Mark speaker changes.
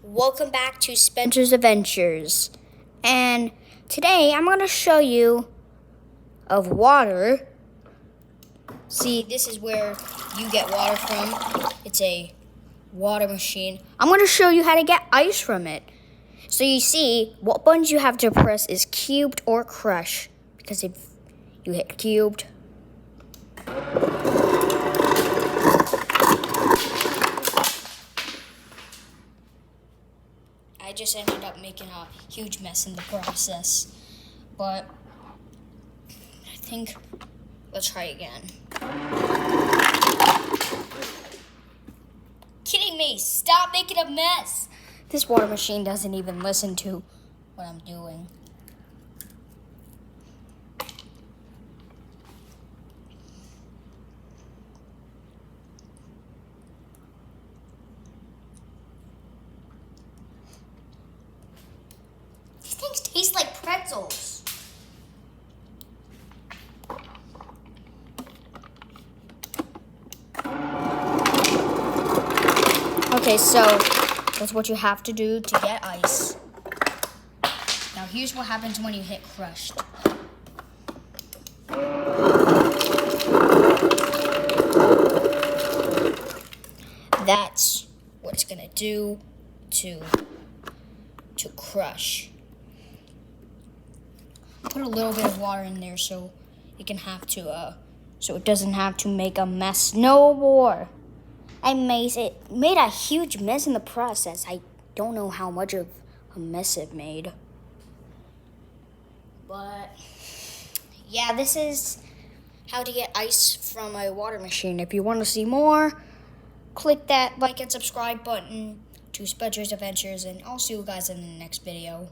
Speaker 1: Welcome back to Spencer's Adventures. And today I'm going to show you of water. See, this is where you get water from. It's a water machine. I'm going to show you how to get ice from it. So you see, what buttons you have to press is cubed or crush. Because if you hit cubed, I just ended up making a huge mess in the process. But I think let's try again. Kidding me? Stop making a mess. This water machine doesn't even listen to what I'm doing. These things taste like pretzels. Okay, so that's what you have to do to get ice. Now here's what happens when you hit crushed. That's what it's gonna do to crush. Put a little bit of water in there so it can have to so it doesn't have to make a mess no more. I made a huge mess in the process. I don't know how much of a mess it made. But yeah, this is how to get ice from a water machine. If you want to see more, click that like and subscribe button to Spencer's Adventures, and I'll see you guys in the next video.